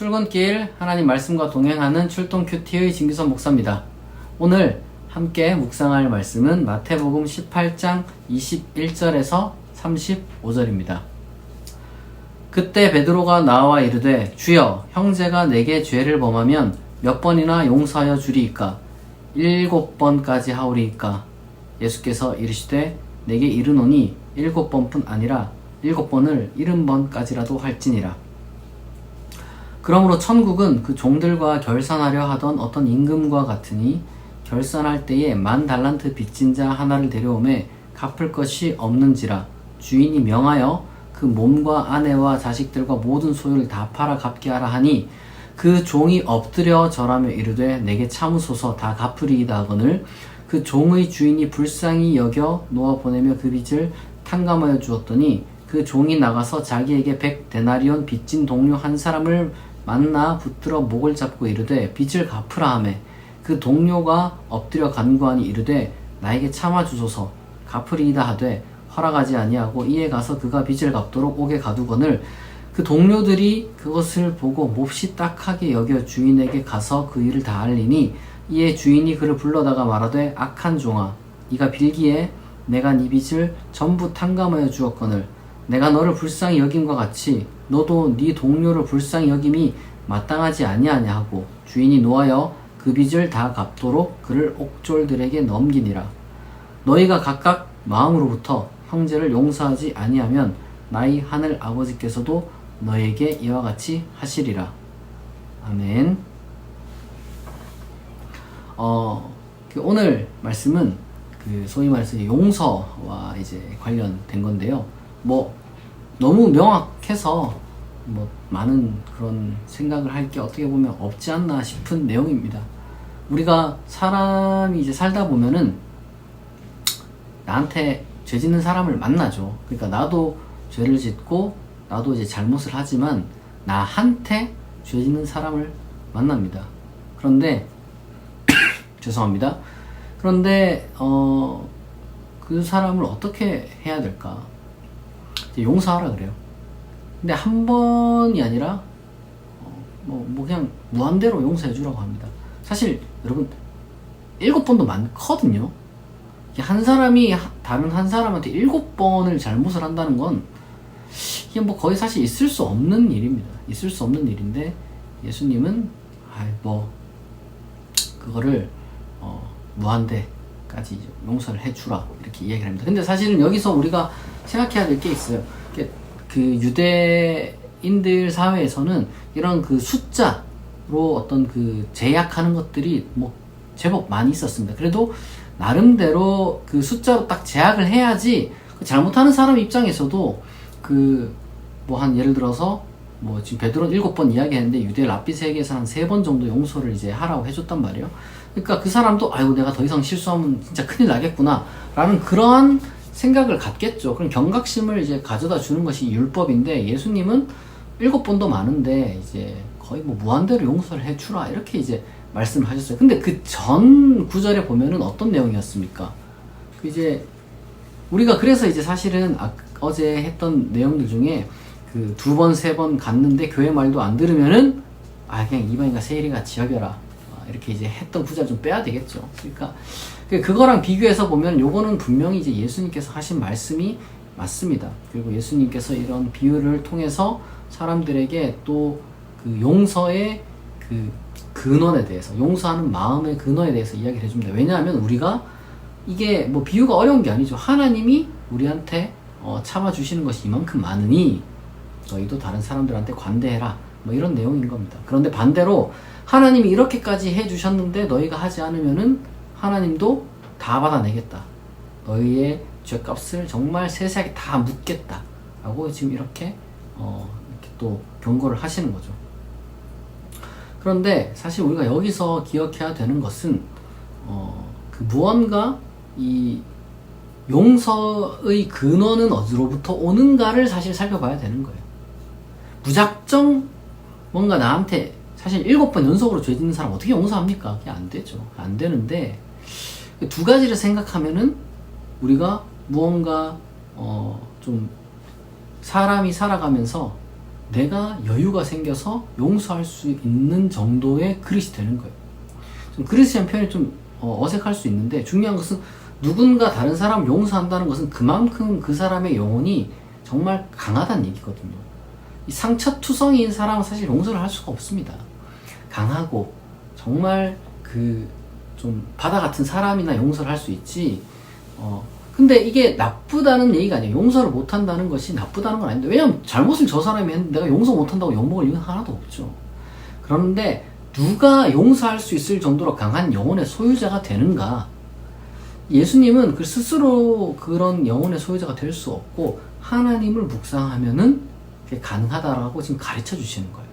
출근길 하나님 말씀과 동행하는 출동 큐티의 진규선 목사입니다. 오늘 함께 묵상할 말씀은 마태복음 18장 21절에서 35절입니다. 그때 베드로가 나와 이르되 주여 형제가 내게 죄를 범하면 몇 번이나 용서하여 주리이까? 7번까지 하오리이까? 예수께서 이르시되 내게 이르노니 7번뿐 아니라 7번을 70번까지라도 할지니라. 그러므로 천국은 그 종들과 결산하려 하던 어떤 임금과 같으니 결산할 때에 10,000달란트 빚진 자 하나를 데려오매 갚을 것이 없는지라 주인이 명하여 그 몸과 아내와 자식들과 모든 소유를 다 팔아 갚게 하라 하니 그 종이 엎드려 절하며 이르되 내게 참으소서 다 갚으리이다 하거늘 그 종의 주인이 불쌍히 여겨 놓아 보내며 그 빚을 탕감하여 주었더니 그 종이 나가서 자기에게 100데나리온 빚진 동료 한 사람을 만나 붙들어 목을 잡고 이르되 빚을 갚으라 하매 그 동료가 엎드려 간구하니 이르되 나에게 참아 주소서 갚으리이다 하되 허락하지 아니하고 이에 가서 그가 빚을 갚도록 옥에 가두거늘 그 동료들이 그것을 보고 몹시 딱하게 여겨 주인에게 가서 그 일을 다 알리니 이에 주인이 그를 불러다가 말하되 악한 종아 네가 빌기에 내가 네 빚을 전부 탕감하여 주었거늘 내가 너를 불쌍히 여김과 같이 너도 네 동료를 불쌍히 여김이 마땅하지 아니하냐 하고 주인이 노하여 그 빚을 다 갚도록 그를 옥졸들에게 넘기니라. 너희가 각각 마음으로부터 형제를 용서하지 아니하면 나의 하늘 아버지께서도 너에게 이와 같이 하시리라. 아멘. 오늘 말씀은 소위 말해서 용서와 이제 관련된 건데요. 너무 명확해서 많은 그런 생각을 할 게 어떻게 보면 없지 않나 싶은 내용입니다. 우리가 사람이 이제 살다 보면은 나한테 죄 짓는 사람을 만나죠. 그러니까 나도 죄를 짓고 나도 이제 잘못을 하지만 나한테 죄 짓는 사람을 만납니다. 그런데 죄송합니다. 그런데 그 사람을 어떻게 해야 될까? 용서하라 그래요. 근데 한 번이 아니라 그냥 무한대로 용서해 주라고 합니다. 사실 여러분 7번도 많거든요. 한 사람이 다른 한 사람한테 7번을 잘못을 한다는 건 이게 거의 사실 있을 수 없는 일입니다. 있을 수 없는 일인데 예수님은 그거를 무한대까지 용서를 해주라 이렇게 이야기를 합니다. 근데 사실은 여기서 우리가 생각해야 될 게 있어요. 그 유대인들 사회에서는 이런 그 숫자로 어떤 그 제약하는 것들이 제법 많이 있었습니다. 그래도 나름대로 그 숫자로 딱 제약을 해야지 잘못하는 사람 입장에서도 예를 들어서 지금 베드로는 7번 이야기했는데 유대 랍비세계에서 한 3번 정도 용서를 이제 하라고 해줬단 말이에요. 그러니까 그 사람도 내가 더 이상 실수하면 진짜 큰일 나겠구나 라는 그러한 생각을 갖겠죠. 그럼 경각심을 이제 가져다 주는 것이 율법인데 예수님은 7번도 많은데 이제 거의 무한대로 용서를 해주라 이렇게 이제 말씀을 하셨어요. 근데 그 전 구절에 보면은 어떤 내용이었습니까? 이제 우리가 그래서 이제 사실은 어제 했던 내용들 중에 2번, 3번 갔는데 교회 말도 안 들으면은 그냥 이방인과 세일이 같이 여겨라 이렇게 이제 했던 구절 좀 빼야 되겠죠. 그러니까 그거랑 비교해서 보면 요거는 분명히 이제 예수님께서 하신 말씀이 맞습니다. 그리고 예수님께서 이런 비유를 통해서 사람들에게 또 그 용서의 그 근원에 대해서 용서하는 마음의 근원에 대해서 이야기를 해줍니다. 왜냐하면 우리가 이게 비유가 어려운 게 아니죠. 하나님이 우리한테 참아주시는 것이 이만큼 많으니 너희도 다른 사람들한테 관대해라 이런 내용인 겁니다. 그런데 반대로 하나님이 이렇게까지 해주셨는데 너희가 하지 않으면은 하나님도 다 받아내겠다. 너희의 죄값을 정말 세세하게 다 묻겠다. 라고 지금 이렇게 또 경고를 하시는 거죠. 그런데 사실 우리가 여기서 기억해야 되는 것은 무언가 이 용서의 근원은 어디로부터 오는가를 사실 살펴봐야 되는 거예요. 무작정 뭔가 나한테 사실 7번 연속으로 죄 짓는 사람 어떻게 용서합니까? 그게 안 되죠. 안 되는데 두 가지를 생각하면은 우리가 무언가 좀 사람이 살아가면서 내가 여유가 생겨서 용서할 수 있는 정도의 그릇이 되는 거예요. 좀 그릇이라는 표현이 좀 어색할 수 있는데, 중요한 것은 누군가 다른 사람을 용서한다는 것은 그만큼 그 사람의 영혼이 정말 강하다는 얘기거든요. 이 상처투성이인 사람은 사실 용서를 할 수가 없습니다. 강하고 정말 그 좀 바다 같은 사람이나 용서를 할 수 있지. 근데 이게 나쁘다는 얘기가 아니에요. 용서를 못한다는 것이 나쁘다는 건 아닌데, 왜냐면 잘못을 저 사람이 했는데 내가 용서 못한다고 욕먹을 이유는 하나도 없죠. 그런데 누가 용서할 수 있을 정도로 강한 영혼의 소유자가 되는가? 예수님은 그 스스로 그런 영혼의 소유자가 될 수 없고 하나님을 묵상하면은 그게 가능하다라고 지금 가르쳐 주시는 거예요.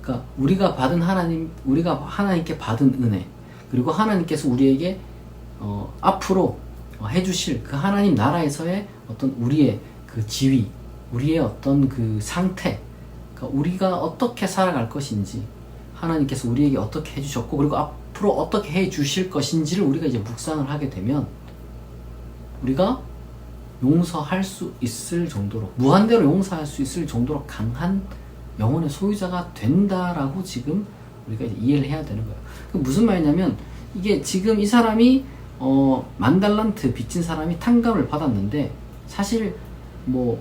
그러니까 우리가 하나님께 받은 은혜, 그리고 하나님께서 우리에게 앞으로 해주실 그 하나님 나라에서의 어떤 우리의 그 지위, 우리의 어떤 그 상태, 그러니까 우리가 어떻게 살아갈 것인지, 하나님께서 우리에게 어떻게 해주셨고, 그리고 앞으로 어떻게 해주실 것인지를 우리가 이제 묵상을 하게 되면, 우리가 용서할 수 있을 정도로, 무한대로 용서할 수 있을 정도로 강한 영혼의 소유자가 된다라고 지금 우리가 이제 이해를 해야 되는 거예요. 그 무슨 말이냐면, 이게 지금 이 사람이 10,000달란트 빚진 사람이 탕감을 받았는데 사실 뭐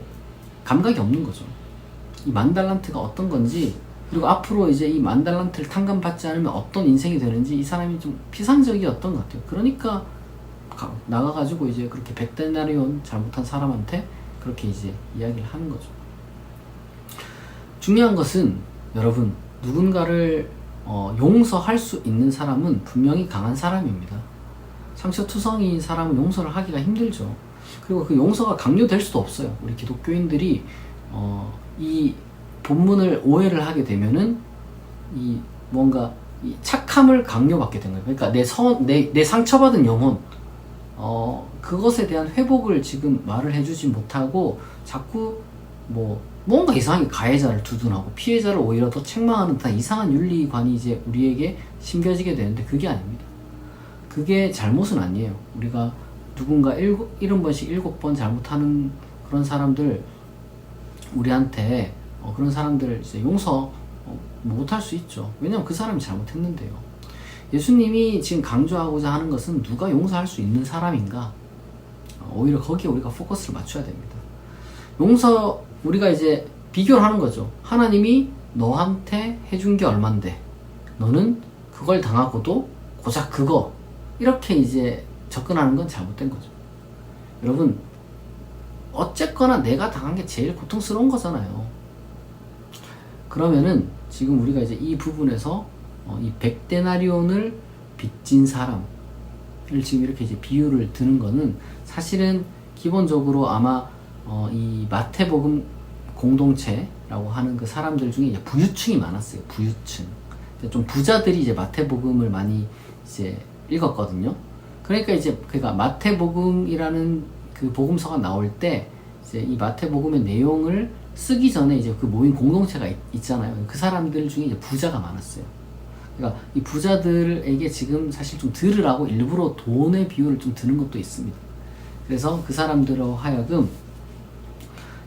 감각이 없는 거죠. 이 10,000달란트가 어떤 건지, 그리고 앞으로 이제 이 10,000달란트를 탕감받지 않으면 어떤 인생이 되는지 이 사람이 좀 피상적이었던 것 같아요. 그러니까 나가가지고 이제 그렇게 100데나리온 잘못한 사람한테 그렇게 이제 이야기를 하는 거죠. 중요한 것은 여러분, 누군가를 용서할 수 있는 사람은 분명히 강한 사람입니다. 상처투성이인 사람은 용서를 하기가 힘들죠. 그리고 그 용서가 강요될 수도 없어요. 우리 기독교인들이 이 본문을 오해를 하게 되면은 이 뭔가 이 착함을 강요받게 된 거예요. 그러니까 내 상처받은 영혼, 그것에 대한 회복을 지금 말을 해주지 못하고 자꾸 뭔가 이상하게 가해자를 두둔하고 피해자를 오히려 더 책망하는 다 이상한 윤리관이 이제 우리에게 심겨지게 되는데, 그게 아닙니다. 그게 잘못은 아니에요. 우리가 누군가 70번씩 7번 잘못하는 그런 사람들, 우리한테 그런 사람들 이제 용서 못할 수 있죠. 왜냐면 그 사람이 잘못했는데요. 예수님이 지금 강조하고자 하는 것은 누가 용서할 수 있는 사람인가? 오히려 거기에 우리가 포커스를 맞춰야 됩니다. 우리가 이제 비교를 하는 거죠. 하나님이 너한테 해준 게 얼만데 너는 그걸 당하고도 고작 그거, 이렇게 이제 접근하는 건 잘못된 거죠. 여러분, 어쨌거나 내가 당한 게 제일 고통스러운 거잖아요. 그러면은 지금 우리가 이제 이 부분에서 이 100데나리온을 빚진 사람을 지금 이렇게 이제 비유를 드는 거는, 사실은 기본적으로 아마 이 마태복음 공동체라고 하는 그 사람들 중에 이제 부유층이 많았어요. 부유층. 좀 부자들이 이제 마태복음을 많이 이제 읽었거든요. 그러니까 마태복음이라는 그 복음서가 나올 때 이제 이 마태복음의 내용을 쓰기 전에 이제 그 모인 공동체가 있잖아요. 그 사람들 중에 이제 부자가 많았어요. 그러니까 이 부자들에게 지금 사실 좀 들으라고 일부러 돈의 비유를 좀 드는 것도 있습니다. 그래서 그 사람들로 하여금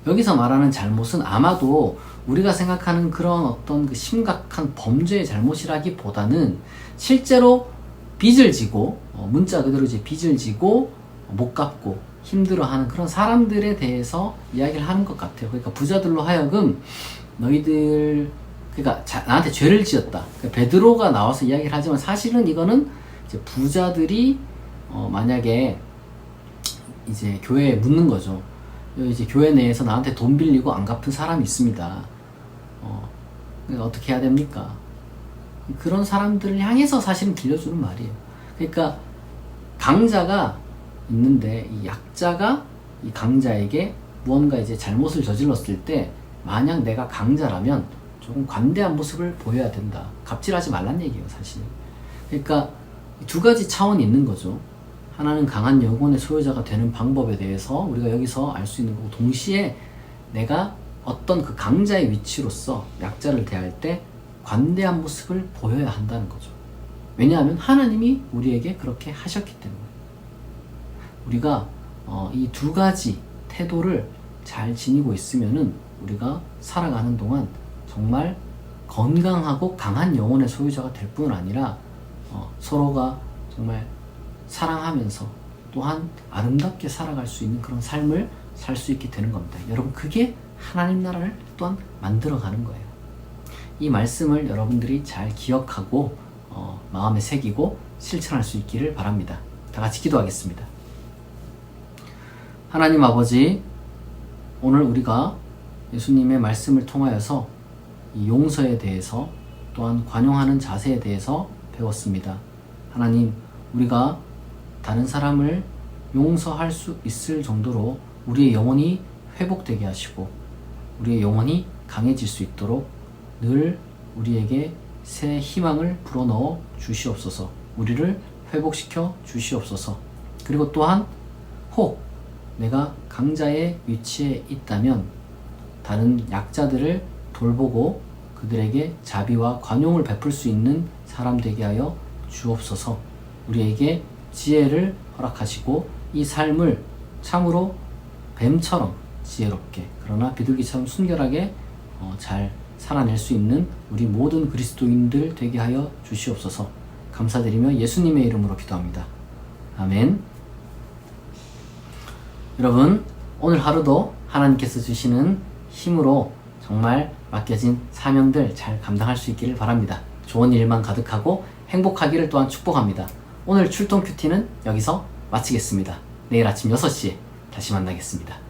여기서 말하는 잘못은 아마도 우리가 생각하는 그런 어떤 그 심각한 범죄의 잘못이라기보다는 실제로 빚을 지고 문자 그대로 이제 빚을 지고 못 갚고 힘들어하는 그런 사람들에 대해서 이야기를 하는 것 같아요. 그러니까 부자들로 하여금 너희들 나한테 죄를 지었다. 그러니까 베드로가 나와서 이야기를 하지만 사실은 이거는 이제 부자들이 만약에 이제 교회에 묻는 거죠. 이제 교회 내에서 나한테 돈 빌리고 안 갚은 사람이 있습니다. 그러니까 어떻게 해야 됩니까? 그런 사람들을 향해서 사실은 들려주는 말이에요. 그러니까 강자가 있는데 이 약자가 이 강자에게 무언가 이제 잘못을 저질렀을 때, 만약 내가 강자라면 조금 관대한 모습을 보여야 된다. 갑질하지 말란 얘기예요, 사실. 그러니까 두 가지 차원이 있는 거죠. 하나는 강한 영혼의 소유자가 되는 방법에 대해서 우리가 여기서 알 수 있는 거고, 동시에 내가 어떤 그 강자의 위치로서 약자를 대할 때 관대한 모습을 보여야 한다는 거죠. 왜냐하면 하나님이 우리에게 그렇게 하셨기 때문에. 우리가 이 두 가지 태도를 잘 지니고 있으면은 우리가 살아가는 동안 정말 건강하고 강한 영혼의 소유자가 될 뿐 아니라 서로가 정말 사랑하면서 또한 아름답게 살아갈 수 있는 그런 삶을 살 수 있게 되는 겁니다. 여러분, 그게 하나님 나라를 또한 만들어가는 거예요. 이 말씀을 여러분들이 잘 기억하고 마음에 새기고 실천할 수 있기를 바랍니다. 다 같이 기도하겠습니다. 하나님 아버지, 오늘 우리가 예수님의 말씀을 통하여서 이 용서에 대해서 또한 관용하는 자세에 대해서 배웠습니다. 하나님, 우리가 다른 사람을 용서할 수 있을 정도로 우리의 영혼이 회복되게 하시고 우리의 영혼이 강해질 수 있도록 늘 우리에게 새 희망을 불어넣어 주시옵소서. 우리를 회복시켜 주시옵소서. 그리고 또한 혹 내가 강자의 위치에 있다면 다른 약자들을 돌보고 그들에게 자비와 관용을 베풀 수 있는 사람 되게 하여 주옵소서. 우리에게 지혜를 허락하시고 이 삶을 참으로 뱀처럼 지혜롭게, 그러나 비둘기처럼 순결하게 잘 살아낼 수 있는 우리 모든 그리스도인들 되게 하여 주시옵소서. 감사드리며 예수님의 이름으로 기도합니다. 아멘. 여러분, 오늘 하루도 하나님께서 주시는 힘으로 정말 맡겨진 사명들 잘 감당할 수 있기를 바랍니다. 좋은 일만 가득하고 행복하기를 또한 축복합니다. 오늘 출동 큐티는 여기서 마치겠습니다. 내일 아침 6시에 다시 만나겠습니다.